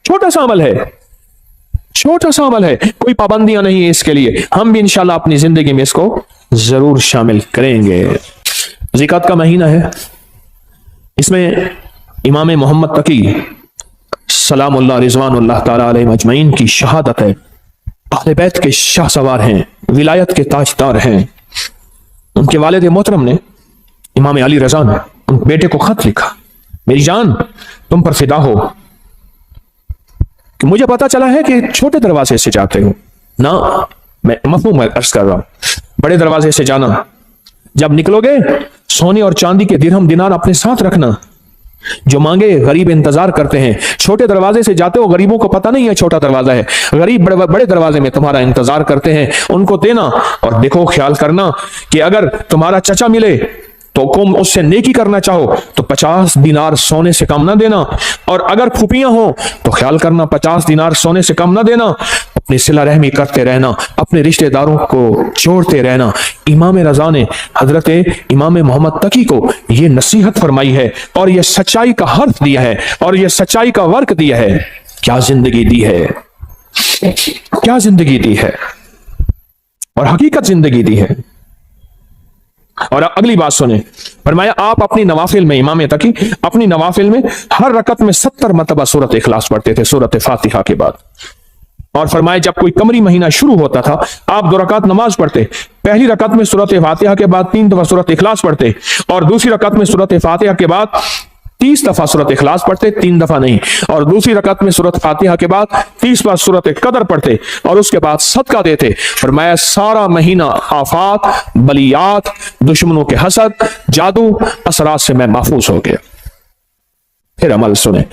छोटा सा अमल है, छोटा सा अमल है, कोई पाबंदियां नहीं है इसके लिए। हम भी इंशाल्लाह अपनी जिंदगी में इसको जरूर शामिल करेंगे। ज़िकात का महीना है, इसमें इमाम मोहम्मद तकी सलामुल्लाह रिज़वानुल्लाह ताला अलैहिम अजमईन की शहादत है। अहले बैत के शाह सवार हैं, विलायत के ताजदार हैं। उनके वालिद मोहतरम ने, इमाम अली रज़ा ने, उन बेटे को खत लिखा, मेरी जान तुम पर फिदा हो कि मुझे पता चला है कि छोटे दरवाजे से जाते हो ना, मैं मफहूम अर्ज कर रहा हूं, बड़े दरवाजे से जाना। जब निकलोगे सोने और चांदी के दिरहम दिनार अपने साथ रखना, जो मांगे गरीब इंतजार करते हैं। छोटे दरवाजे से जाते हो, गरीबों को पता नहीं है छोटा दरवाजा है, गरीब बड़े बड़े दरवाजे में तुम्हारा इंतजार करते हैं, उनको देना। और देखो, ख्याल करना कि अगर तुम्हारा चचा मिले तो तुम उससे नेकी करना चाहो तो 50 दिनार सोने से कम ना देना, और अगर फूफियां हो तो ख्याल करना 50 दिनार सोने से कम ना देना। अपनी सिला रहमी करते रहना, अपने रिश्तेदारों को जोड़ते रहना। इमाम रज़ा ने हजरत इमाम मोहम्मद तकी को यह नसीहत फरमाई है और यह सच्चाई का हर्फ दिया है और यह सच्चाई का वर्क दिया है। क्या जिंदगी दी है, क्या जिंदगी दी है, और हकीकत जिंदगी दी है। और अगली बात सुने, फरमाया आप अपनी नवाफिल में, इमाम तकी अपनी नवाफिल में हर रकत में 70 मरतबा सूरत इखलास पढ़ते थे, सूरत फातिहा के बाद। और फरमाया जब कोई कमरी महीना शुरू होता था, आप 2 रकात नमाज पढ़ते। पहली रकत में सूरत फातिहा के बाद 3 दफा सूरत इखलास पढ़ते, और दूसरी रकत में सूरत फातिहा के बाद 30 दफा सूरत इखलास पढ़ते, 3 दफा नहीं। और दूसरी रकत में सूरत फातिहा के बाद 30 बार सूरत कदर पढ़ते, और उसके बाद सदका देते। फरमाया सारा महीना आफात, बलियात, दुश्मनों के हसद, जादू, असरात से मैं महफूज हो गया। फिर अमल सुने,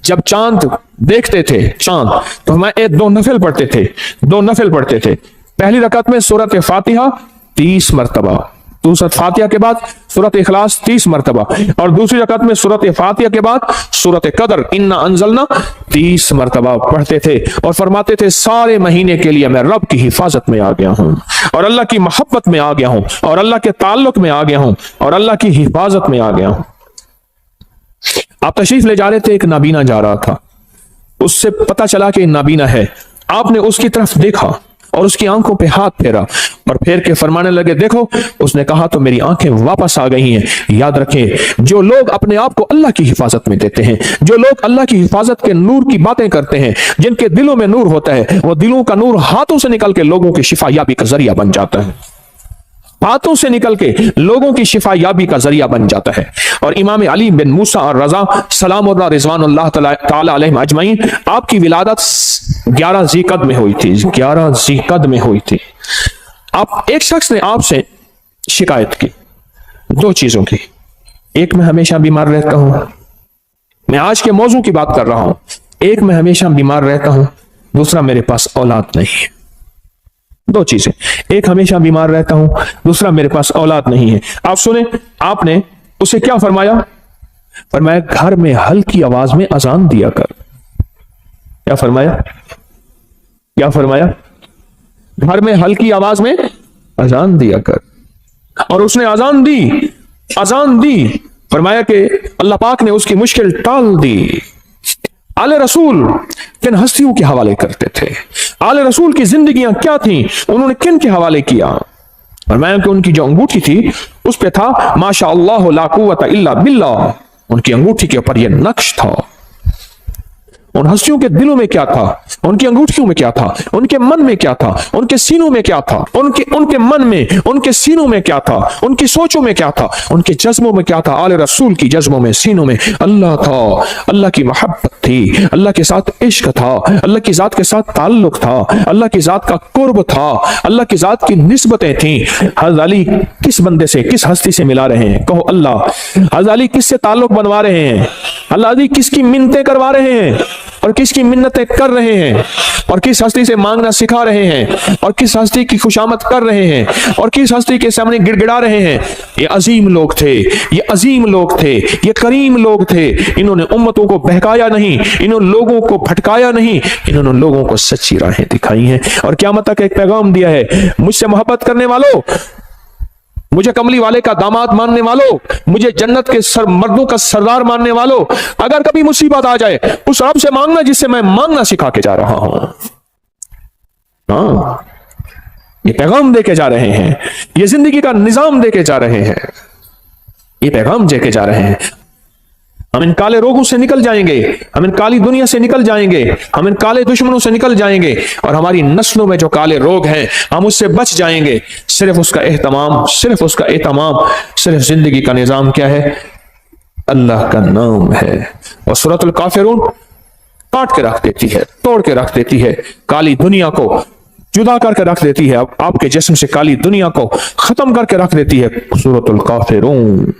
जब चांद देखते थे चांद, तो मैं 2 नफिल पढ़ते थे, 2 नफिल पढ़ते थे। पहली रकत में सूरत फातिहा 30 मरतबा, सूरत फातिहा के बाद सूरत इखलास 30 मरतबा, और दूसरी रकत में सूरत फातिहा के बाद सूरत कदर इन्ना अंजलना 30 मरतबा पढ़ते थे। और फरमाते थे सारे महीने के लिए मैं रब की हिफाजत में आ गया हूं, और अल्लाह की मोहब्बत में आ गया हूं, और अल्लाह के ताल्लुक में आ गया हूं, और अल्लाह की हिफाजत में आ गया हूं। आप तशरीफ ले जा रहे थे, एक नाबीना जा रहा था, उससे पता चला कि नाबीना है। आपने उसकी तरफ देखा और उसकी आंखों पे हाथ फेरा, और फेर के फरमाने लगे देखो, उसने कहा तो मेरी आंखें वापस आ गई हैं। याद रखें, जो लोग अपने आप को अल्लाह की हिफाजत में देते हैं, जो लोग अल्लाह की हिफाजत के नूर की बातें करते हैं, जिनके दिलों में नूर होता है, वो दिलों का नूर हाथों से निकल के लोगों की शिफा याबी का जरिया बन जाता है, हाथों से निकल के लोगों की शिफा याबी का जरिया बन जाता है। और इमाम अली बिन मूसा और रजा सलामुल्लाह रिज़वानुल्लाह ताला अलैहिम अजमईन, आपकी विलादत 11 ज़ीक़द में हुई थी, 11 ज़ीक़द में हुई थी। आप एक शख्स ने आपसे शिकायत की 2 चीजों की, एक मैं हमेशा बीमार रहता हूं, मैं आज के मौजू की बात कर रहा हूं, एक मैं हमेशा बीमार रहता हूं, दूसरा मेरे पास औलाद नहीं है। 2 चीजें, एक हमेशा बीमार रहता हूं, दूसरा मेरे पास औलाद नहीं है। आप सुने, आपने उसे क्या फरमाया? फरमाया घर में हल्की आवाज में अजान दिया कर। क्या फरमाया? क्या फरमाया? घर में हल्की आवाज में अजान दिया कर। और उसने अजान दी, अजान दी। फरमाया कि अल्लाह पाक ने उसकी मुश्किल टाल दी। आले रसूल किन हस्तियों के हवाले करते थे, आले रसूल की जिंदगियां क्या थी, उन्होंने किन के हवाले किया? फरमाया कि उनकी जो अंगूठी थी उस पे था माशा अल्लाह ला कुव्वता इल्ला बिल्लाह। उनकी अंगूठी के ऊपर यह नक्श था। उन हस्तियों के दिलों में क्या था, उनकी अंगूठियों में क्या था, उनके मन में क्या था, उनके सीनों में क्या था, उनके मन में, उनके सीनों में क्या था, उनकी सोचों में क्या था, उनके जज्बों में क्या था। आले रसूल की जज्बों में, सीनों में अल्लाह था, अल्लाह की मोहब्बत थी, अल्लाह के साथ इश्क था, अल्लाह की जात के साथ ताल्लुक था, अल्लाह की जात का कुर्ब था, अल्लाह की जात की निस्बतें थी। हज़रत अली किस बंदे से, किस हस्ती से मिला रहे हैं? कहो अल्लाह। हज़रत अली किससे ताल्लुक बनवा रहे हैं? अल्लाह अली किसकी मिन्नतें करवा रहे हैं और किसकी मिन्नतें कर रहे हैं, और किस हस्ती से मांगना सिखा रहे हैं, और किस हस्ती की खुशामद कर रहे हैं, और किस हस्ती के सामने गिड़गिड़ा रहे हैं? ये अजीम लोग थे, ये अजीम लोग थे, ये करीम लोग थे। इन्होंने उम्मतों को बहकाया नहीं, इन्होंने लोगों को भटकाया नहीं, इन्होंने लोगों को सच्ची राहें दिखाई हैं और क़यामत तक एक पैगाम दिया है, मुझसे मोहब्बत करने वालों मुझे कमली वाले का दामाद मानने वालों, मुझे जन्नत के मर्दों का सरदार मानने वालों, अगर कभी मुसीबत आ जाए उस रब से मांगना जिससे मैं मांगना सिखा के जा रहा हूं। हाँ, ये पैगाम देके जा रहे हैं, ये जिंदगी का निजाम देके जा रहे हैं, ये पैगाम देके जा रहे हैं। हम इन काले रोगों से निकल जाएंगे, हम इन काली दुनिया से निकल जाएंगे, हम इन काले दुश्मनों से निकल जाएंगे, और हमारी नस्लों में जो काले रोग हैं हम उससे बच जाएंगे। सिर्फ उसका एहतमाम, सिर्फ उसका एहतमाम, सिर्फ जिंदगी का निजाम क्या है? अल्लाह का नाम है। और सूरतुल काफिरून काट के रख देती है, तोड़ के रख देती है, काली दुनिया को जुदा करके रख देती है, आपके जिस्म से काली दुनिया को खत्म करके रख देती है। सूरतुल काफिरून,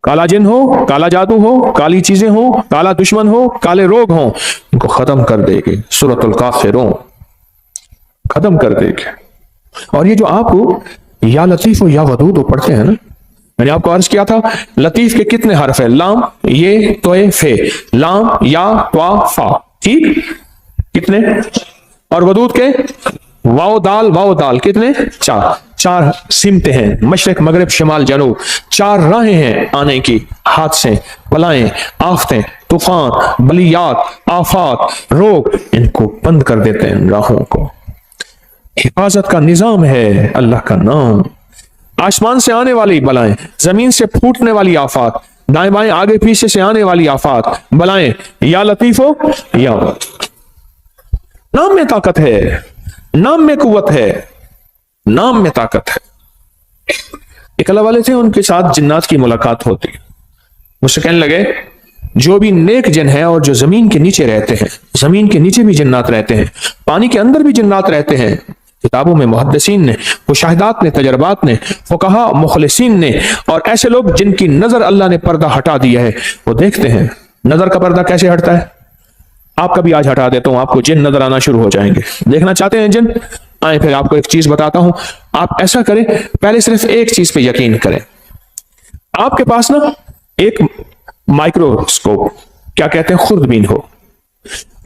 काला जिन हो, काला जादू हो, काली चीजें हो, काला दुश्मन हो, काले रोग हो, इनको खत्म कर देगी सूरतुल काफिरून, खत्म कर देगी। और ये जो आपको या लतीफ हो या वदूद हो पढ़ते हैं ना, मैंने आपको अर्ज किया था लतीफ के कितने हर्फ है? लाम, ये, तोए, फे, लाम, या, त्वा, फा, ठीक, कितने? और वदूद के वाओ दाल कितने? चार। चार सिमते हैं, मशरक मगरिब शिमाल जनूब, चार राहें हैं आने की, हादसे, बलाएं, आफतें, तूफान, बलियात, आफात, रोग, इनको बंद कर देते हैं राहों को। हिफाजत का निजाम है अल्लाह का नाम। आसमान से आने वाली बलाएं, जमीन से फूटने वाली आफात, दाएं बाएं आगे पीछे से आने वाली आफात, बलाएं, या लतीफो या नाम में ताकत है, नाम में कुव्वत है, नाम में ताकत है। एक अल्लाह वाले थे, उनके साथ जिन्नात की मुलाकात होती, मुझसे कहने लगे जो भी नेक जिन है और जो जमीन के नीचे रहते हैं, जमीन के नीचे भी जिन्नात रहते हैं, पानी के अंदर भी जिन्नात रहते हैं, किताबों में मुहद्दिसीन ने, मुशाहिदात ने, तजर्बात ने, फुकहा मुखलिसीन ने, और ऐसे लोग जिनकी नजर अल्लाह ने पर्दा हटा दिया है, वो देखते हैं नजर का पर्दा कैसे हटता है। आपका भी आज हटा देता हूं, आपको जिन नजर आना शुरू हो जाएंगे। देखना चाहते हैं जिन? आए, फिर आपको एक चीज बताता हूं, आप ऐसा करें, पहले सिर्फ एक चीज पे यकीन करें। आपके पास ना एक माइक्रोस्कोप, क्या कहते हैं, खुर्दबीन हो,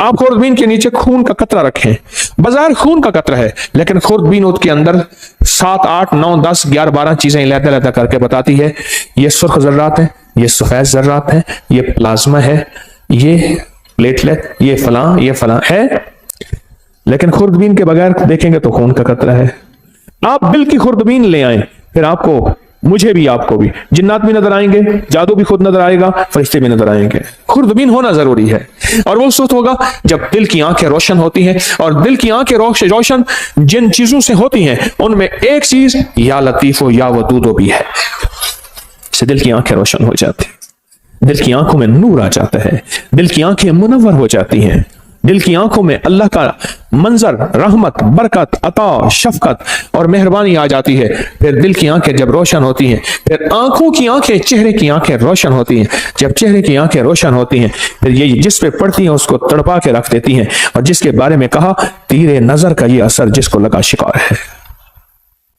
आप खुर्दबीन के नीचे खून का कतरा रखें, बाजार खून का कतरा है, लेकिन खुर्दबीन के अंदर 7, 8, 9, 10, 11, 12 चीजें लहदा लहदा करके बताती है, ये सुर्ख जर्रात है, ये सफेद जर्रात है, ये प्लाज्मा है, ये प्लेटलेट, ये फलां है, लेकिन खुर्दबीन के बगैर देखेंगे तो खून का कतरा है। आप दिल की खुर्दबीन ले आए, फिर आपको, मुझे भी, आपको भी जिन्नात भी नजर आएंगे, जादू भी खुद नजर आएगा, फरिश्ते भी नजर आएंगे। खुर्दबीन होना जरूरी है, और वो उस वक्त होगा जब दिल की आंखें रोशन होती हैं, और दिल की आंखें रोशन जिन चीजों से होती हैं उनमें एक चीज या लतीफो या वदूदो भी है। इससे दिल की आंखें रोशन हो जाती, दिल की आंखों में नूर आ जाता है, दिल की आंखें मुनव्वर हो जाती हैं, दिल की आंखों में अल्लाह का मंजर, रहमत, बरकत, अता, शफकत और मेहरबानी आ जाती है। फिर दिल की आंखें जब रोशन होती हैं, फिर आंखों की आंखें, चेहरे की आंखें रोशन होती हैं। जब चेहरे की आंखें रोशन होती हैं, फिर ये जिस पे पड़ती हैं उसको तड़पा के रख देती हैं, और जिसके बारे में कहा तीरे नजर का ये असर जिसको लगा शिकार है,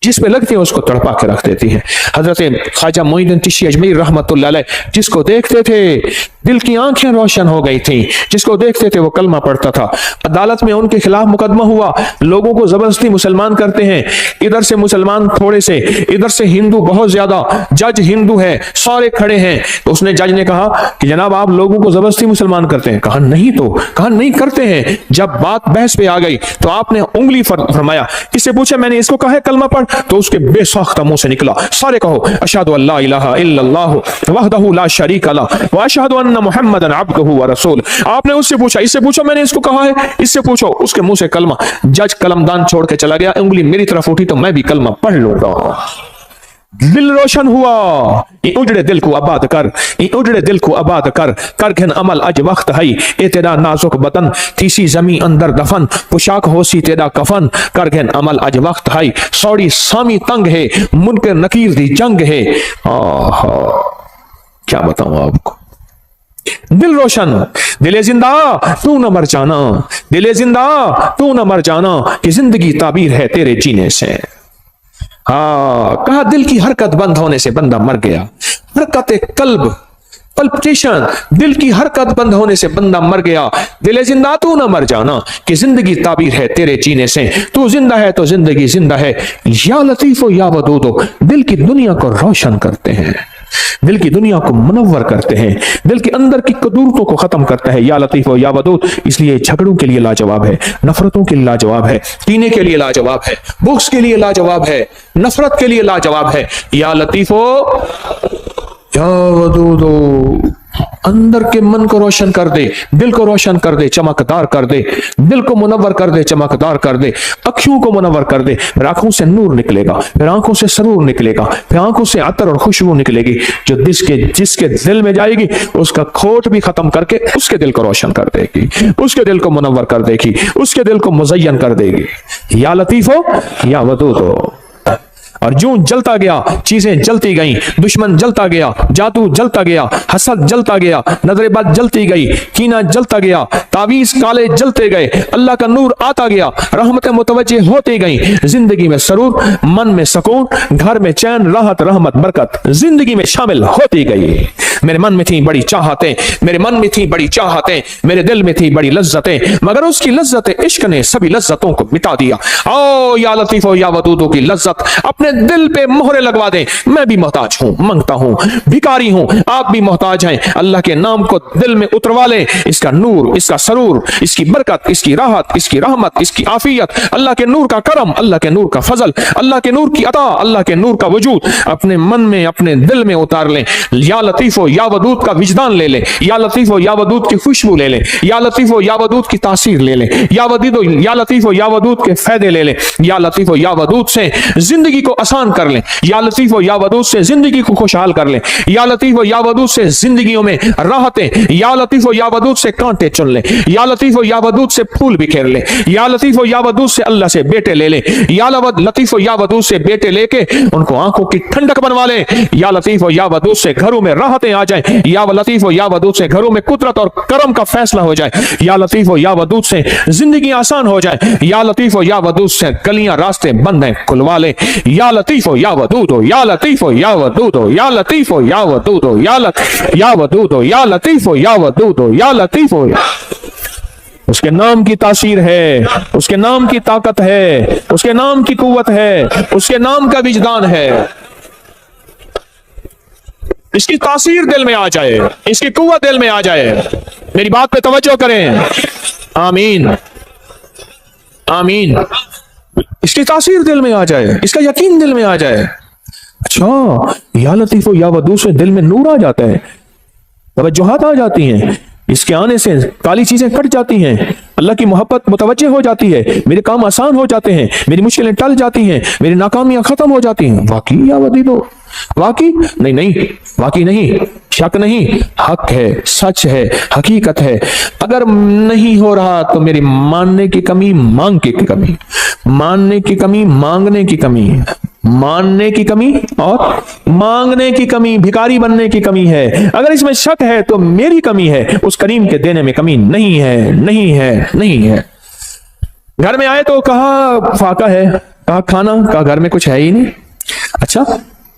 जिस पे लगती है उसको तड़पा के रख देती है। हजरत ख्वाजा मोइनुद्दीन चिश्ती अजमेरी रहमतुल्लाह अलैह, जिसको देखते थे दिल की आंखें रोशन हो गई थी, जिसको देखते थे वो कलमा पढ़ता था। अदालत में उनके खिलाफ मुकदमा हुआ, लोगों को जबरदस्ती मुसलमान करते हैं, इधर से मुसलमान थोड़े से, इधर से हिंदू बहुत ज्यादा, जज हिंदू है, सारे खड़े हैं। तो उसने, जज ने कहा कि जनाब आप लोगों को जबरदस्ती मुसलमान करते हैं? कहा नहीं, तो कहा नहीं करते हैं। जब बात बहस पे आ गई तो आपने उंगली फरमाया, इससे पूछा मैंने इसको कहा है कलमा पढ़, तो उसके बेसाख्ता मुंह से निकला सारे कहो अशहदु अल्ला इलाहा इल्लल्लाह वहदहु ला शरीका लह व अशहदु अन्ना मुहम्मदन अब्दुहु व रसूल। आपने उससे पूछा, इससे पूछो मैंने इसको कहा है, इससे पूछो, उसके मुंह से कलमा। जज कलमदान छोड़ के चला गया, उंगली मेरी तरफ उठी तो मैं भी कलमा पढ़ लूंगा। दिल रोशन हुआ, उजड़े दिल को आबाद कर, उजड़े दिल को आबाद कर, कर घन अमल अज वक्त है, ए तेरा नाजुक बदन तीसी जमी अंदर दफन, पोशाक होसी तेरा कफन, कर घन अमल अज वक्त है, सौड़ी सामी तंग है, मुनकर नकीर दी जंग है। क्या बताऊं आपको, दिल रोशन, दिले जिंदा तू न मर जाना, दिले जिंदा तू न मर जाना, कि जिंदगी ताबीर है तेरे जीने से। कहा दिल की हरकत बंद होने से बंदा मर गया। हरकत कल्ब पल्पिटेशन, दिल की हरकत बंद होने से बंदा मर गया। दिल जिंदा तू ना मर जाना, कि जिंदगी ताबीर है तेरे जीने से, तू जिंदा है तो जिंदगी जिंदा है। या लतीफो या वदूदो, दिल की दुनिया को रोशन करते हैं, दिल की दुनिया को मुनव्वर करते हैं, दिल के अंदर की कदूरतों को खत्म करता है। या लतीफो या वदूद, इसलिए झगड़ों के लिए लाजवाब है, नफरतों के लिए लाजवाब है, कीने के लिए लाजवाब है, बुग़्ज़ के लिए लाजवाब है, नफरत के लिए लाजवाब है। या लतीफो या वदूदो, अंदर के मन को रोशन कर दे, दिल को रोशन कर दे, चमकदार कर दे, दिल को मुनव्वर कर दे, चमकदार कर दे, अखियों को मुनव्वर कर दे। फिर आंखों से नूर निकलेगा, फिर आंखों से सरूर निकलेगा, फिर आंखों से अतर और खुशबू निकलेगी, जो जिसके दिल में जाएगी उसका खोट भी खत्म करके उसके दिल को रोशन कर देगी, उसके दिल को मुनव्वर कर देगी, उसके दिल को मुज़य्यन कर देगी। या लतीफो या वदूदो। और जो जलता गया, चीजें जलती गईं, दुश्मन जलता गया, जादू जलता गया, हसद जलता गया, नजरेबाज जलती गई, कीना जलता गया, तावीज काले जलते गए, अल्लाह का नूर आता गया, रहमतें मुतवज्जे होती गईं, जिंदगी में सरूर, मन में सुकून, घर में चैन, राहत, रहमत, बरकत जिंदगी में शामिल होती गई। मेरे मन में थी बड़ी चाहतें, मेरे मन में थी बड़ी चाहतें, मेरे दिल में थी बड़ी लज्जतें, मगर उसकी लज्जत इश्क ने सभी लज्जतों को मिटा दिया। ओ या लतीफो या वदूदो की लज्जत अपने दिल पे मोहरे लगवा दें। मैं भी मोहताज हूं, मांगता हूं, भिखारी हूं, आप भी मोहताज हैं। अल्लाह के नाम को दिल में उतरवा लें, इसका नूर, इसका सरूर, इसकी बरकत, इसकी राहत, इसकी रहमत, इसकी आफियत, अल्लाह के नूर का करम, अल्लाह के नूर का फजल, अल्लाह के नूर की अता, अल्लाह के नूर का वजूद अपने मन में, अपने दिल में उतार लें। या लतीफो या वदूद का विजदान ले लें, या लतीफो या वदूद की खुशबू ले लें, या लतीफो या वदूद की तासीर ले लें, या लतीफो या वदूद के फायदे ले लें। या लतीफो या वदूद से जिंदगी को आसान कर लें, या लतीफो या वदूद से जिंदगी को खुशहाल कर लें, या लतीफो या वदूद से जिंदगियों में राहतें, या लतीफो या वदूद से कांटे चुन लें, या लतीफो या वदूद से फूल बिखेर लें, या लतीफो या वदूद से अल्लाह से बेटे ले लें, या लतीफो या वदूद से बेटे लेके उनको आंखों की ठंडक बनवा लें। या लतीफो या वदूद से घरों में राहतें आ जाए, या लतीफो या वदूद से घरों में कुदरत और करम का फैसला हो जाए, या लतीफो या वदूद से जिंदगी आसान हो जाए, या लतीफो या वदूद से गलियां रास्ते बंद हैं खुलवा ले। या लतीफो या वदूदो, या लतीफो या वदूदो, या लतीफो या वदूदो, या वदूदो, या लतीफो या वदूदो, या लतीफो। उसके नाम की तासीर है, उसके नाम की ताकत है, उसके नाम की कुव्वत है, उसके नाम का विजदान है। इसकी तासीर दिल में आ जाए, इसकी कुव्वत दिल में आ जाए। मेरी बात पे तवज्जो करें। आमीन आमीन। इसकी तासीर दिल में आ जाए, इसका यकीन दिल में आ जाए। अच्छा, या लतीफो या वदूद से दिल में नूर आ जाता है, तवज्जुहात आ जाती हैं, इसके आने से काली चीजें कट जाती हैं, अल्लाह की मोहब्बत मुतवज्जे हो जाती है, मेरे काम आसान हो जाते हैं, मेरी मुश्किलें टल जाती हैं, मेरी नाकामियां खत्म हो जाती हैं। वाकई या वदीदो, वाकई नहीं, वाकई नहीं, शक नहीं, हक है, सच है, हकीकत है। अगर नहीं हो रहा तो मेरी मानने की कमी, मांग की कमी, मानने की कमी, मांगने की कमी, मानने की कमी और मांगने की कमी, भिखारी बनने की कमी है। अगर इसमें शक है तो मेरी कमी है, उस करीम के देने में कमी नहीं है, नहीं है, नहीं है। घर में आए तो कहा फाका है, कहा खाना, कहा घर में कुछ है ही नहीं। अच्छा,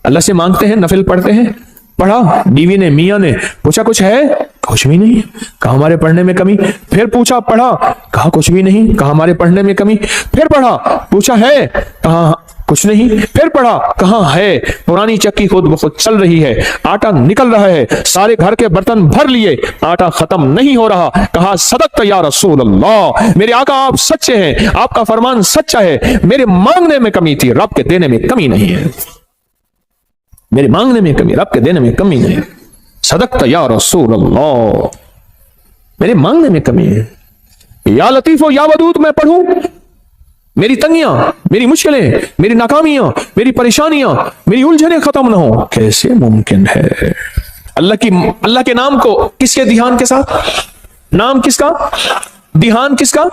अल्लाह से मांगते हैं, नफिल पढ़ते हैं, पढ़ा, बीवी ने, मियां ने पूछा कुछ है, कुछ भी नहीं, कहा हमारे पढ़ने में कमी। फिर पूछा, पढ़ा, कहा कुछ भी नहीं, कहा हमारे पढ़ने में कमी। फिर पढ़ा, पूछा है, कहा कुछ नहीं। फिर पढ़ा, कहां है, पुरानी चक्की खुद ब खुद चल रही है, आटा निकल रहा है, सारे घर के बर्तन भर लिए, आटा खत्म नहीं हो रहा। कहा सदक़्त या रसूल अल्लाह, मेरे आका आप सच्चे हैं, आपका फरमान सच्चा है, मेरे मांगने में कमी थी, रब के देने में कमी नहीं है, मेरे मांगने में कमी, रब के देने में कमी नहीं। सदक़्त या रसूल अल्लाह, मेरे मांगने में कमी है। या लतीफो या वदूद मैं पढ़ूं, मेरी तंगियां, मेरी मुश्किलें, मेरी नाकामियां, मेरी परेशानियां, मेरी उलझने खत्म ना हो, कैसे मुमकिन है? अल्लाह के नाम को किसके ध्यान के साथ, नाम किसका, ध्यान किसका?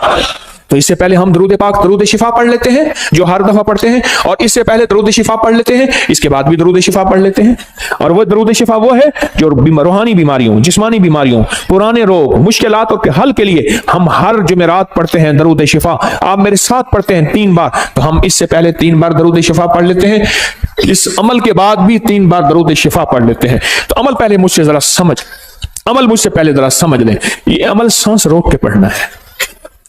तो इससे पहले हम दरूद पाक दरूद शिफा पढ़ लेते हैं जो हर दफा पढ़ते हैं, और इससे पहले दरूद शिफा पढ़ लेते हैं, इसके बाद भी दरूद शिफा पढ़ लेते हैं। और वो दरूद शिफा वो है जो रूहानी बीमारियों, जिस्मानी बीमारियों, पुराने रोग, मुश्किलातों के हल के लिए हम हर जुमेरात पढ़ते हैं दरूद शिफा। आप मेरे साथ पढ़ते हैं 3 बार, तो हम इससे पहले 3 बार दरूद शिफा पढ़ लेते हैं, इस अमल के बाद भी 3 बार दरूद शिफा पढ़ लेते हैं। तो अमल पहले मुझसे जरा अमल मुझसे पहले जरा समझ लें। ये अमल सांस रोक के पढ़ना है,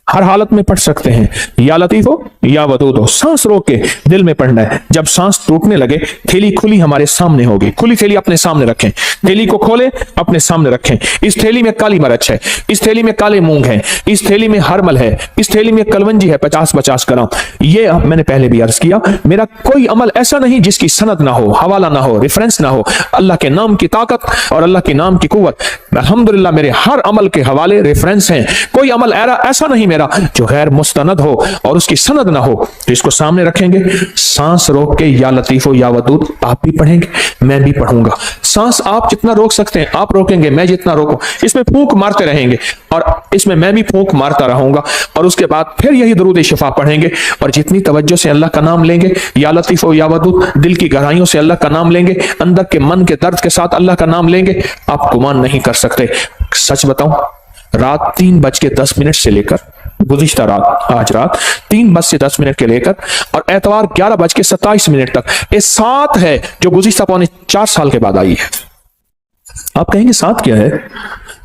हर हालत में पढ़ सकते हैं, या लतीफ हो या वदूद हो, सांस रोक के दिल में पढ़ना है। जब सांस टूटने लगे, थैली खुली हमारे सामने होगी, खुली थैली अपने सामने रखें, थैली को खोले अपने सामने रखें। इस थैली में काली मिर्च है, इस थैली में काले मूंग है, इस थैली में हरमल है, इस थैली में कलवंजी है 50-50 ग्राम। ये मैंने पहले भी अर्ज किया, मेरा कोई अमल ऐसा नहीं जिसकी सनद ना हो, हवाला ना हो, रेफरेंस ना हो। अल्लाह के नाम की ताकत और अल्लाह के नाम की कुव्वत, अल्हम्दुलिल्लाह मेरे हर अमल के हवाले रेफरेंस हैं। कोई अमल ऐसा नहीं मेरा जो गैर मुस्तनद हो और उसकी सनद ना हो। तो इसको सामने रखेंगे, सांस रोक के या लतीफो या वदूद आप भी पढ़ेंगे, मैं भी पढ़ूंगा। सांस आप जितना रोक सकते हैं आप रोकेंगे, मैं जितना रोकूं। इसमें फूंक मारते रहेंगे और इसमें मैं भी फूंक मारता रहूंगा, और उसके बाद फिर यही दरूद शिफा पढ़ेंगे। और जितनी तवज्जो से अल्लाह का नाम लेंगे, या लतीफो या वदूद, दिल की गहराइयों से अल्लाह का नाम लेंगे, अंदर के मन के दर्द के साथ अल्लाह का नाम लेंगे, आप गुमान नहीं कर सकते। सच बताऊं, रात 3:10 से लेकर गुज़िश्ता रात, आज रात 3:10 के लेकर और एतवार 11:27 तक, ये 7 है जो गुज़िश्ता 4 साल के बाद आई है। आप कहेंगे 7 क्या है?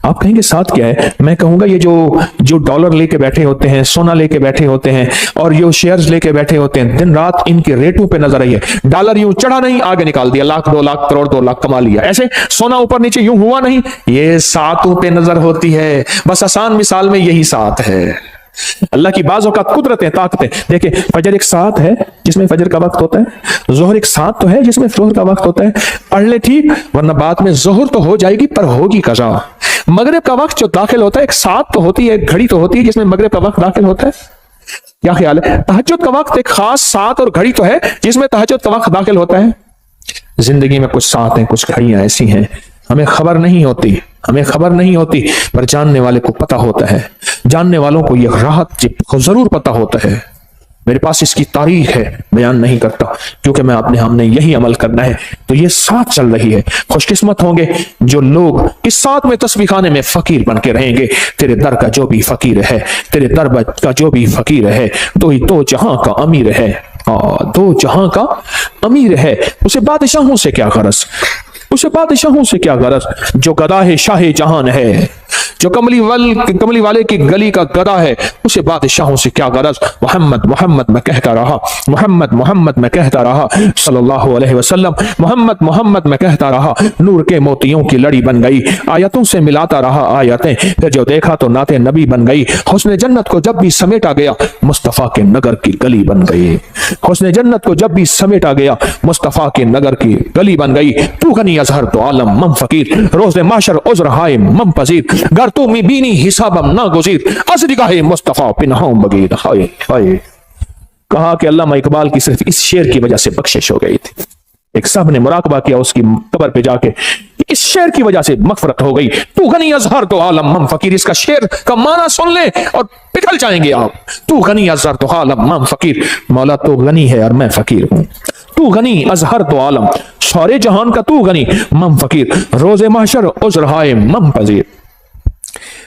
आप कहेंगे 7 क्या है? मैं कहूंगा ये जो डॉलर लेके बैठे होते हैं, सोना लेके बैठे होते हैं, और जो शेयर्स लेके बैठे होते हैं, दिन रात इनके रेटों पे नजर आई है। डॉलर यूं चढ़ा नहीं, आगे निकाल दिया, लाख 2 लाख करोड़ 2 लाख कमा लिया। ऐसे सोना ऊपर नीचे यूं हुआ नहीं, ये 7 पे नजर होती है। बस आसान मिसाल में यही 7 है। अल्लाह की बाज़ों का कुदरतें, ताकतें देखिए। फजर एक 7 है जिसमें फजर का वक्त होता है, जोहर एक 7 तो है जिसमें जोहर का वक्त होता है। पढ़ ले ठीक, वरना बाद में जोहर तो हो जाएगी पर होगी कज़ा। मगरिब का वक्त जो दाखिल होता है, एक 7 तो होती है, घड़ी तो होती है जिसमें मगरिब का वक्त दाखिल होता है। क्या ख्याल है? तहज्जुद का वक्त एक खास 7 और घड़ी तो है जिसमें तहज्जुद का वक्त दाखिल होता है। जिंदगी में कुछ 7 हैं, कुछ घड़ियां ऐसी हैं हमें खबर नहीं होती, पर जानने वाले को पता होता है। जानने वालों को यह राहत जरूर पता होता है। मेरे पास इसकी तारीख है, बयान नहीं करता क्योंकि मैं अपने हमने यही अमल करना है। तो ये 7 चल रही है। खुशकिस्मत होंगे जो लोग इस 7 में तस्बीह खाने में फकीर बन के रहेंगे। तेरे दर का जो भी फकीर है, तेरे दर का जो भी फकीर है, तो ही तो जहां का अमीर है। दो जहां का अमीर है, उसे बादशाहों से क्या गरज, जो गदा है शाह जहान है, जो कमली वाले की गली का गदा है, उसे बादशाहों से क्या गरज। मोहम्मद मैं कहता रहा, मोहम्मद मैं कहता रहा, सल्लल्लाहु अलैहि वसल्लम, मोहम्मद मैं कहता रहा। नूर के मोतियों की लड़ी बन गई, आयतों से मिलाता रहा आयतें, फिर जो देखा तो नाते नबी बन गई। हुस्न जन्नत को जब भी समेटा गया, मुस्तफा के नगर की गली बन गई। हुस्न जन्नत को जब भी समेटा गया, मुस्तफा के नगर की गली बन गई। तू गनी अजहर तो आलम मम फकीर, रोज़े माशर उज़्र हाय मम पजीर, गर तू मी बीनी हिसाबम ना गुज़ीर, असदिगाहे मुस्तफा पिनहाम बगीर। हाय हाय। कहा कि अल्लामा इकबाल की सिर्फ इस शेर की वजह से बख्शिश हो गई थी। एक साहब ने मुराकबा किया उसकी कब्र पे जाके, इस शेर की वजह से मगफरत हो गई। तू गनी अजहर तो आलम मम फकीर, इसका शेर का माना सुन ले और पिघल जाएंगे आप। तू गनी अजहर तो आलम मम फकीर, मौला तो गनी है और मैं फकीर हूं। तू गनी अजहर तो आलम, सारे जहान का तू गनी, मम फकीर, रोज़े महशर उज़्र हाय मम पजीर।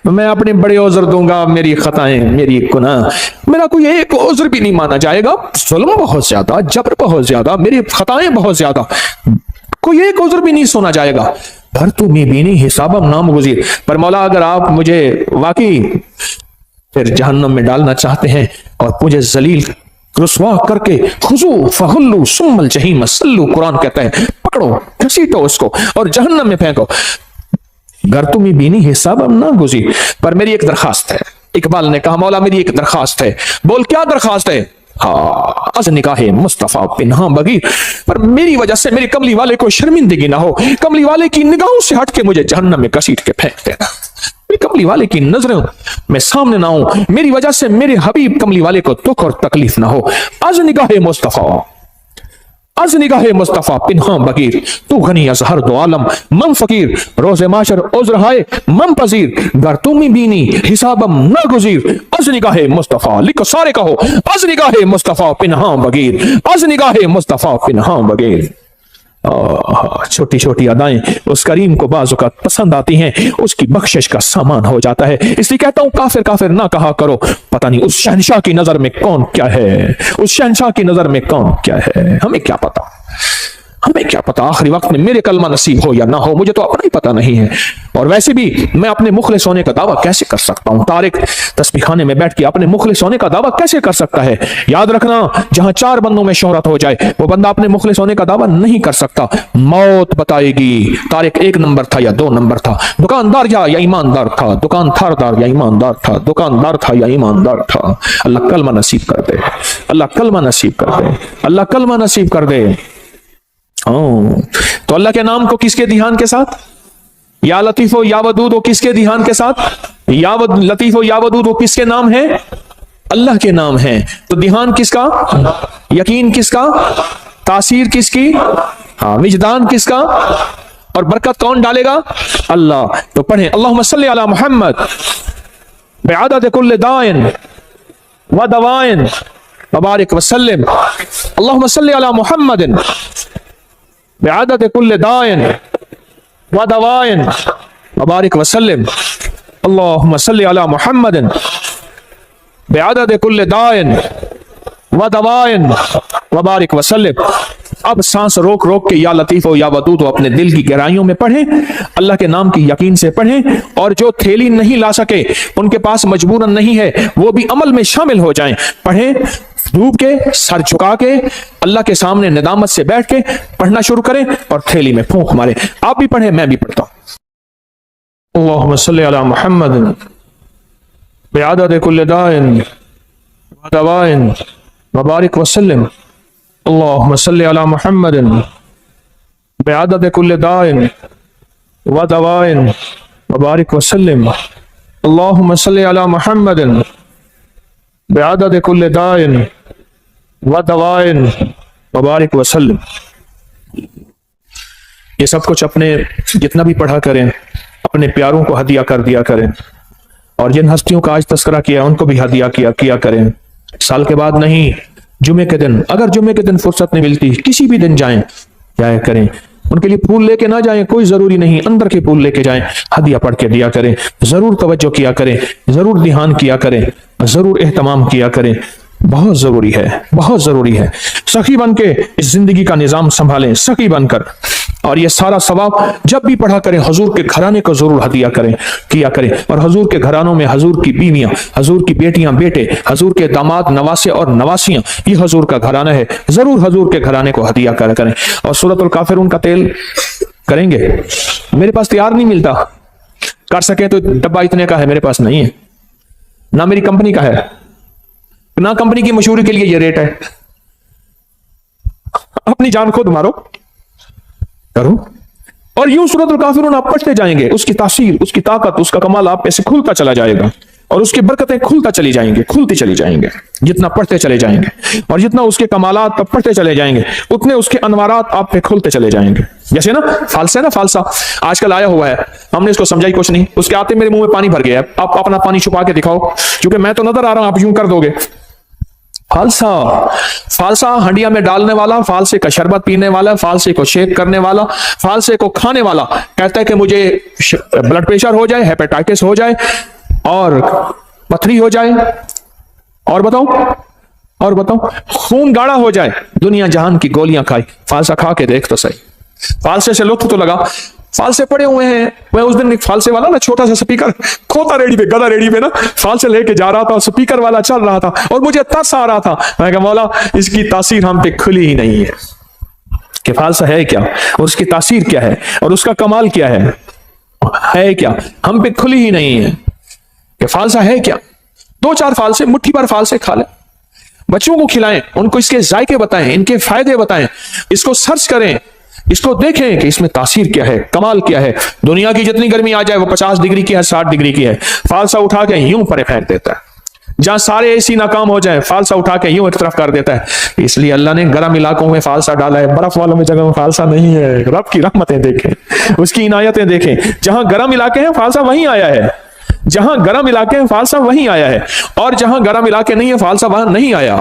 मैं अपने बड़े उज़्र दूंगा, मेरी खताएं, मेरी गुनाह, मेरा कोई एक उज़्र भी नहीं माना जाएगा। जुल्म बहुत ज्यादा, जबर बहुत ज्यादा, मेरी खताएं बहुत ज्यादा, कोई एक उज़्र भी नहीं सुना जाएगा। पर तू मी बीनी हिसाबम नाम गुज़ीर। पर मौला अगर आप मुझे वाकई फिर जहन्नम में डालना चाहते हैं और मुझे जलील रुस्वा करके, खुजू फहुल्लू सुम्मल जहीम सल्लू, कुरान कहता है, पकड़ो घसीटो उसको और जहन्नम में फेंको। घर तुम्हें बीनी हिसाब अब ना गुजी। पर मेरी एक दरखास्त है। इकबाल ने कहा, मौला मेरी एक दरखास्त है। बोल क्या दरखास्त है? हाँ, अज़ निकाहे मुस्तफा पिन्हा बगीर, पर मेरी वजह से मेरे कमली वाले को शर्मिंदगी ना हो, कमली वाले की निगाहों से हट के मुझे जहन्नम में घसीट के फेंक देना, मेरे कमली वाले की नजरों में सामने ना हो, मेरी वजह से मेरे हबीब कमली वाले को दुख और तकलीफ ना हो। अज़ निगाहे मुस्तफा, از निगाह मुस्तफा पिन्हा बगीर, तू गनी az हर दो आलम मम फकीर, रोजे माशर उज़्र हाय मम पजीर, गर तुम बीनी हिसाबम न गुजीर, az निगाह मुस्तफा, लिखो सारे कहो, az निगाह मुस्तफा पिन्हा बगीर, az निगाह मुस्तफा पिन्हा बगीर। छोटी छोटी अदाएं उस करीम को बाज़-औक़ात पसंद आती हैं, उसकी बख्शिश का सामान हो जाता है। इसलिए कहता हूं काफिर काफिर ना कहा करो, पता नहीं उस शहंशाह की नजर में कौन क्या है, उस शहंशाह की नजर में कौन क्या है, हमें क्या पता, हमें क्या पता आखिरी वक्त में मेरे कलमा नसीब हो या ना हो, मुझे तो अपना ही पता नहीं है। और वैसे भी मैं अपने मुखलिस होने का दावा कैसे कर सकता हूं? तारिक तस्बीह खाने में बैठ के अपने मुखलिस होने का दावा कैसे कर सकता है? याद रखना, जहां 4 बंदों में शोहरत हो जाए वो बंदा अपने मुखलिस होने का दावा नहीं कर सकता। मौत बताएगी तारिक 1 नंबर था या 2 नंबर था, दुकानदार या ईमानदार था, दुकानदार या ईमानदार था, दुकानदार था या ईमानदार था। अल्लाह कलमा नसीब कर दे, अल्लाह कलमा नसीब कर दे, अल्लाह कलमा नसीब कर दे। तो अल्लाह के नाम को किसके ध्यान के साथ? या लतीफो या वदूद वो किसके ध्यान के साथ? या लतीफो या वदूद वो किसके नाम है? अल्लाह के नाम है। तो ध्यान किसका? यकीन किसका? तासीर किसकी? विजदान किसका? और बरकत कौन डालेगा? अल्लाह। तो पढ़े अल्लाहुम्मा सल्ली अला मुहम्मद बिअदद कुल्ल दाइन व दवाइन व बारिक व सल्लिम। अल्लाहुम्मा सल्ली अला मुहम्मदिन बिअदद कुल्ल दाइन व दवाइन व बारिक व सल्लिम। अल्लाहुम्मा सल्ली अला मुहम्मदिन बिअदद कुल्ल दाइन व दवाइन व बारिक व सल्लिम। अब सांस रोक रोक के या लतीफ हो या वदूद हो अपने दिल की गहराइयों में पढ़ें, अल्लाह के नाम की यकीन से पढ़ें, और जो थैली नहीं ला सके, उनके पास मजबूरन नहीं है, वो भी अमल में शामिल हो जाएं। पढ़ें डूब के, सर झुका के, अल्लाह के सामने निदामत से बैठ के पढ़ना शुरू करें और थैली में फूंक मारे। आप भी पढ़ें, मैं भी पढ़ता हूं। अल्लाहुम्मा सल्ली अला मुहम्मद बिअदद कुल्ल दाइन व दवाइन व बारिक व सल्लिम। अल्लाहुम्मा सल्ली अला मुहम्मदिन बिअदद कुल्ल दाइन व दवाइन व बारिक व सल्लिम। अल्लाहुम्मा सल्ली अला मुहम्मदिन बिअदद कुल्ल दाइन व दवाइन व बारिक व सल्लिम। ये सब कुछ अपने जितना भी पढ़ा करें, अपने प्यारों को हदिया कर दिया करें, और जिन हस्तियों का आज तस्करा किया उनको भी हदिया किया करें। साल के बाद नहीं, जुमे के दिन, अगर जुमे के दिन फुर्सत नहीं मिलती, किसी भी दिन जाया करें। उनके लिए फूल लेके ना जाएं, कोई जरूरी नहीं, अंदर के फूल लेके जाएं, हदिया पढ़ के दिया करें। जरूर तवज्जो किया करें, जरूर ध्यान किया करें, जरूर एहतमाम किया करें। बहुत जरूरी है, बहुत जरूरी है। सखी बन के इस जिंदगी का निजाम संभालें, सखी बनकर। और ये सारा सवाब जब भी पढ़ा करें, हजूर के घराने को जरूर हदिया किया करें। और हजूर के घरानों में हजूर की बीवियां, हजूर की बेटियां, बेटे, हजूर के दामाद, नवासे और नवासियां, ये हजूर का घराना है। जरूर हजूर के घराने को हदिया करें। और सूरतुल काफिरून का तेल करेंगे, मेरे पास तैयार नहीं मिलता, कर सके तो डब्बा इतने का है, मेरे पास नहीं है, ना मेरी कंपनी का है, ना कंपनी की मशहूरी के लिए ये रेट है। अपनी जान खुद मारो, करो। और यूं सूरतुल काफिरून आप पढ़ते जाएंगे, उसकी तासीर, उसकी ताकत, उसका कमाल आप पे से खुलता चला जाएगा, और उसकी बरकतें खुलती चली जाएंगे जितना पढ़ते चले जाएंगे। और जितना उसके कमालात आप पढ़ते चले जाएंगे, उतने उसके अनवारात आप पे खुलते चले जाएंगे। जैसे ना फालसा आजकल आया हुआ है, हमने इसको समझा ही कुछ नहीं, उसके आते मेरे मुंह में पानी भर गया है। आप अपना पानी छुपा के दिखाओ, क्योंकि मैं तो नजर आ रहा हूं, आप यूं कर दोगे। फालसा हंडिया में डालने वाला, फालसे का शरबत पीने वाला, फालसे को शेक करने वाला, फालसे को खाने वाला कहता है कि मुझे ब्लड प्रेशर हो जाए, हेपेटाइटिस हो जाए, और पथरी हो जाए, और बताओ खून गाढ़ा हो जाए, दुनिया जहान की गोलियां खाई। फालसा खा के देख तो सही, फालसे से लुत्फ तो लगा। फालसे पड़े हुए हैं। मैं उस दिन एक फालसे वाला ना, छोटा सा स्पीकर, खोता रेडी पे, गदा रेडी पे ना, फालसे लेके जा रहा था, स्पीकर वाला चल रहा था, और मुझे तरस आ रहा था। मैं कहा मौला, इसकी तासीर हम पे खुली ही नहीं है कि फालसा है क्या, और उसकी तासीर क्या है, और उसका कमाल क्या है क्या, हम पे खुली ही नहीं है कि फालसा है क्या। 2-4 फालसे, मुट्ठी भर फालसे खा ले, बच्चों को खिलाएं, उनको इसके जायके बताएं, इनके फायदे बताएं, इसको सर्च करें, इसको देखें कि इसमें तासीर क्या है, कमाल क्या है। दुनिया की जितनी गर्मी आ जाए वो 50 डिग्री की है, 60 डिग्री की है, फालसा उठा के यूं परे फेंक देता है, جہاں سارے اے سی ناکام ہو جائیں فالسا اٹھا کے یوں ایک طرف کر دیتا ہے. اس لیے اللہ نے گرم علاقوں میں فالسا ڈالا ہے, برف والوں میں جگہ میں فالسا نہیں ہے. رب کی رحمتیں دیکھیں, اس کی عنایتیں دیکھیں. جہاں گرم علاقے ہیں فالسا وہیں آیا ہے, جہاں گرم علاقے ہیں فالسا وہیں آیا ہے, اور جہاں گرم علاقے نہیں ہے فالسا وہاں نہیں آیا.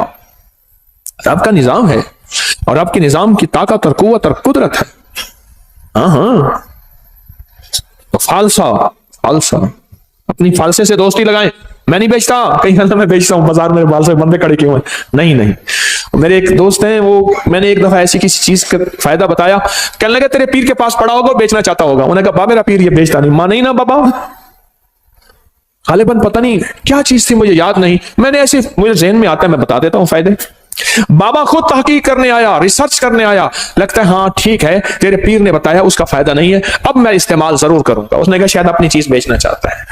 رب کا نظام ہے, اور رب کے نظام کی طاقت اور قوت اور قدرت ہے. ہاں تو فالسا اپنی فالسے سے دوستی لگائیں. میں نہیں بیچتا, کہیں میں بیچتا ہوں بازار میں فالسے بندے کھڑے کیوں ہیں, نہیں. میرے ایک دوست ہیں, وہ میں نے ایک دفعہ ایسی کسی چیز کا فائدہ بتایا, کہنے لگے تیرے پیر کے پاس پڑا ہوگا بیچنا چاہتا ہوگا. انہوں نے کہا بابا میرا پیر یہ بیچتا نہیں. ماں نہیں نا بابا, غالباً پتہ نہیں کیا چیز تھی مجھے یاد نہیں, میں نے ایسے مجھے ذہن میں آتا ہے میں بتا دیتا ہوں فائدے. بابا خود تحقیق کرنے آیا, ریسرچ کرنے آیا, لگتا ہے ہاں ٹھیک ہے تیرے پیر نے بتایا اس کا فائدہ نہیں ہے, اب میں استعمال ضرور کروں گا. اس نے کہا شاید اپنی چیز بیچنا چاہتا ہے.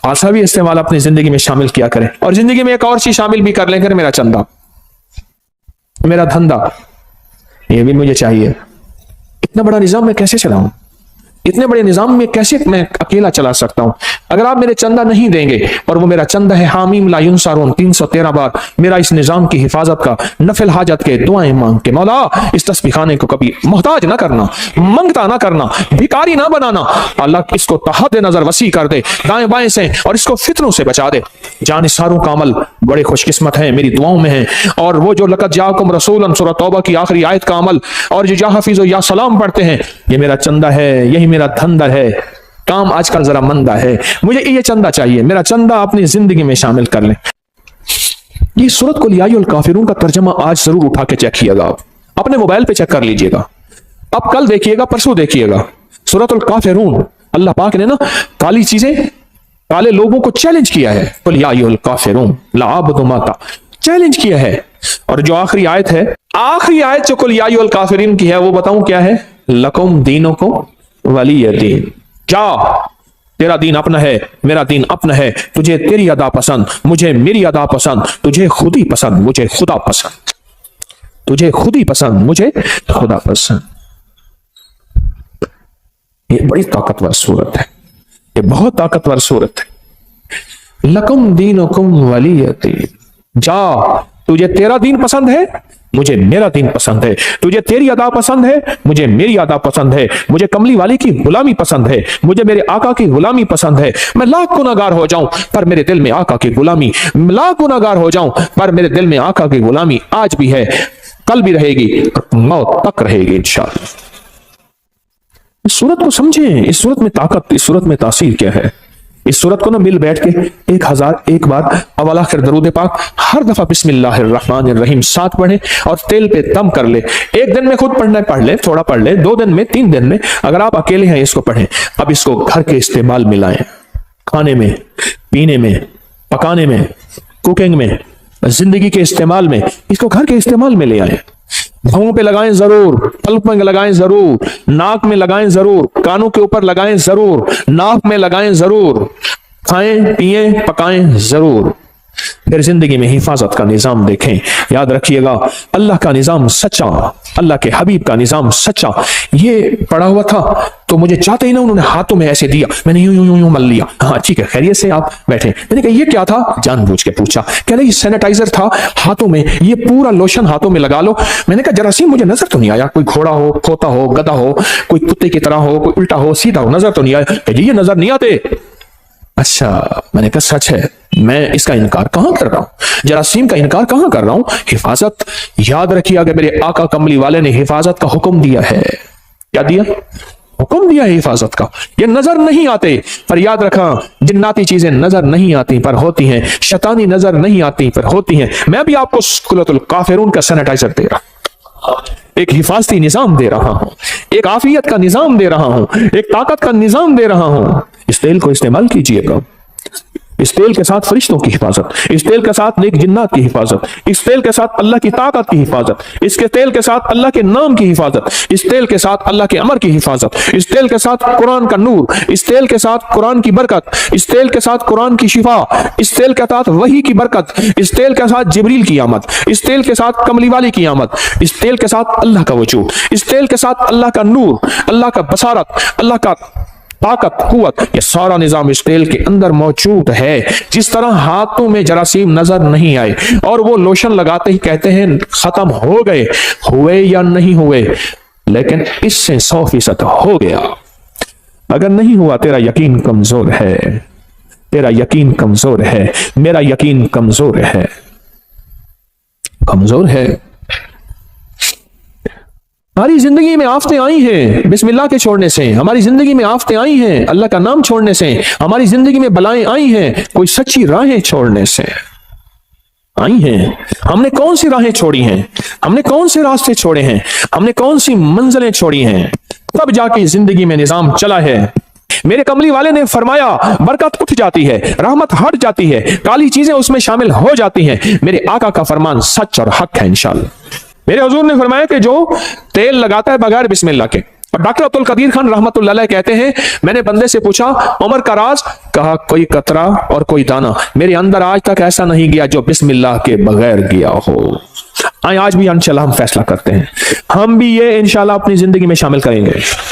ایسا بھی استعمال اپنی زندگی میں شامل کیا کریں, اور زندگی میں ایک اور چیز شامل بھی کر لیں کریں, میرا چندہ, میرا دھندا, یہ بھی مجھے چاہیے. اتنا بڑا نظام میں کیسے چلاؤں, اتنے بڑے نظام میں کیسے میں اکیلا چلا سکتا ہوں؟ اگر آپ میرے چندہ نہیں دیں گے, اور وہ میرا چندہ ہے حامیم لا ینصرون 313 بار میرا اس نظام کی حفاظت کا, نفل حاجت کے دعائیں مانگ کے, مولا اس تسبیح خانے کو کبھی محتاج نہ کرنا, منگتا نہ کرنا, بھکاری نہ بنانا. اللہ اس کو تحت نظر وسیع کر دے دائیں بائیں سے, اور اس کو فتنوں سے بچا دے. جان ساروں کا عمل بڑے خوش قسمت ہیں, میری دعاؤں میں ہیں. اور وہ جو لقد جاءکم رسول سورۃ توبہ کی آخری آیت کا عمل, اور جو یا حفیظ و یا سلام پڑھتے ہیں, یہ میرا چندہ ہے, یہی میرا دھندا ہے. کام آج کل ذرا مندہ ہے, مجھے یہ چندہ چاہیے, میرا چندہ اپنی زندگی میں شامل کر لیں. یہ سورت قل یا ایھا الکافرون کا ترجمہ آج ضرور اٹھا کے چیک کیے گا, آپ اپنے موبائل پہ چیک کر لیجئے گا, اب کل دیکھیے گا, پرسوں دیکھیے گا. سورت الکافرون, اللہ پاک نے نا کالی چیزیں, کالے لوگوں کو چیلنج کیا ہے. قل یا ایھا الکافرون لا اعبد ما چیلنج کیا ہے. اور جو آخری آیت ہے, آخری آیت جو قل یا ایھا الکافرون کی ہے, وہ بتاؤں کیا ہے؟ لکم دینکم ولی دین. جا, تیرا دین اپنا ہے, میرا دین اپنا ہے. تجھے تیری ادا پسند, مجھے میری ادا پسند. تجھے خود ہی پسند, مجھے خدا پسند. تجھے خود ہی پسند, مجھے خدا پسند. یہ بڑی طاقتور صورت ہے, یہ بہت طاقتور صورت ہے. لکم دینکم ولی دین. جا, تجھے تیرا دین پسند ہے, مجھے میرا دین پسند ہے. تجھے تیری ادا پسند ہے, مجھے میری ادا پسند ہے. مجھے کملی والی کی غلامی پسند ہے, مجھے میرے آقا کی غلامی پسند ہے. میں لاکھ گناہگار ہو جاؤں پر میرے دل میں آقا کی غلامی, لاکھ گناہگار ہو جاؤں پر میرے دل میں آقا کی غلامی آج بھی ہے, کل بھی رہے گی, اور موت تک رہے گی انشاءاللہ. اس صورت کو سمجھیں, اس صورت میں طاقت, اس صورت میں تاثیر کیا ہے. اس صورت کو نہ مل بیٹھ کے 1001 بار اول آخر درود پاک ہر دفعہ بسم اللہ الرحمن الرحیم 7 پڑھیں, اور تیل پہ دم کر لے. ایک دن میں خود پڑھنا ہے پڑھ لے, تھوڑا پڑھ لے, 2 دن میں, 3 دن میں, اگر آپ اکیلے ہیں اس کو پڑھیں. اب اس کو گھر کے استعمال میں لائیں, کھانے میں, پینے میں, پکانے میں, کوکنگ میں, زندگی کے استعمال میں, اس کو گھر کے استعمال میں لے آئیں. بھووں پہ لگائیں ضرور, پلک میں لگائیں ضرور, ناک میں لگائیں ضرور, کانوں کے اوپر لگائیں ضرور, ناک میں لگائیں ضرور, کھائیں پیئیں پکائیں ضرور. پھر زندگی میں حفاظت کا نظام دیکھیں. یاد رکھیے گا اللہ کا نظام سچا, اللہ کے حبیب کا نظام سچا. یہ پڑا ہوا تھا تو مجھے چاہتے ہی نا انہوں نے ہاتھوں میں ایسے دیا, میں نے یوں مل لیا. ہاں ٹھیک ہے, خیریت سے آپ بیٹھے. میں نے کہا یہ کیا تھا, جان بوجھ کے پوچھا. کہہ رہے یہ سینیٹائزر تھا ہاتھوں میں, یہ پورا لوشن ہاتھوں میں لگا لو. میں نے کہا جراثیم مجھے نظر تو نہیں آیا, کوئی گھوڑا ہو, کھوتا ہو, گدھا ہو, کوئی کتے کی طرح ہو, کوئی الٹا ہو, سیدھا ہو, نظر تو نہیں آیا. کہ یہ نظر نہیں آتے. اچھا, میں نے کہا سچ ہے, میں اس کا انکار کہاں کر رہا ہوں, جراثیم کا انکار کہاں کر رہا ہوں. حفاظت یاد رکھیے, اگر میرے آقا کملی والے نے حفاظت کا حکم دیا ہے, کیا دیا, حکم دیا ہے حفاظت کا. یہ نظر نہیں آتے, پر یاد رکھا جناتی چیزیں نظر نہیں آتی پر ہوتی ہیں, شیطانی نظر نہیں آتی پر ہوتی ہیں. میں بھی آپ کو سورۃ الکافرون کا سینیٹائزر دے رہا ہوں, ایک حفاظتی نظام دے رہا ہوں, ایک عافیت کا نظام دے رہا ہوں, ایک طاقت کا نظام دے رہا ہوں. اس تیل کو استعمال کیجئے گا. اس تیل کے ساتھ فرشتوں کی حفاظت, اس تیل کے ساتھ نیک جنات کی حفاظت, اس تیل کے ساتھ اللہ کی طاقت کی حفاظت, اس کے تیل کے ساتھ اللہ کے نام کی حفاظت, اس تیل کے ساتھ اللہ کے امر کی حفاظت, اس تیل کے ساتھ قرآن کا نور, اس تیل کے ساتھ قرآن کی برکت, اس تیل کے ساتھ قرآن کی شفا, اس تیل کے ساتھ وحی کی برکت, اس تیل کے ساتھ جبریل کی آمد, اس تیل کے ساتھ کملی والی کی آمد, اس تیل کے ساتھ اللہ کا وجود, اس تیل کے ساتھ اللہ کا نور, اللہ کا بصارت, اللہ کا طاقت قوت یہ سارا نظام اس تیل کے اندر موجود ہے. جس طرح ہاتھوں میں جراثیم نظر نہیں آئے اور وہ لوشن لگاتے ہی کہتے ہیں ختم ہو گئے, ہوئے یا نہیں ہوئے, لیکن اس سے 100% ہو گیا. اگر نہیں ہوا تیرا یقین کمزور ہے, تیرا یقین کمزور ہے, میرا یقین کمزور ہے, کمزور ہے. ہماری زندگی میں آفتیں آئی ہیں بسم اللہ کے چھوڑنے سے, ہماری زندگی میں آفتیں آئی ہیں اللہ کا نام چھوڑنے سے, ہماری زندگی میں بلائیں آئی ہیں کوئی سچی راہیں چھوڑنے سے آئی ہیں. ہم نے کون سی راہیں چھوڑی ہیں, ہم نے کون سے راستے چھوڑے ہیں, ہم نے کون سی منزلیں چھوڑی ہیں, تب جا کے زندگی میں نظام چلا ہے. میرے کملی والے نے فرمایا برکت اٹھ جاتی ہے, رحمت ہٹ جاتی ہے, کالی چیزیں اس میں شامل ہو جاتی ہیں. میرے آقا کا فرمان سچ اور حق ہے انشاءاللہ. میرے حضور نے فرمایا کہ جو تیل لگاتا ہے بغیر بسم اللہ کے, اور ڈاکٹر عبد القدیر خان رحمت اللہ علیہ کہتے ہیں میں نے بندے سے پوچھا عمر کا راز, کہا کوئی قطرہ اور کوئی دانہ میرے اندر آج تک ایسا نہیں گیا جو بسم اللہ کے بغیر گیا ہو. آج بھی انشاءاللہ ہم فیصلہ کرتے ہیں, ہم بھی یہ انشاءاللہ اپنی زندگی میں شامل کریں گے.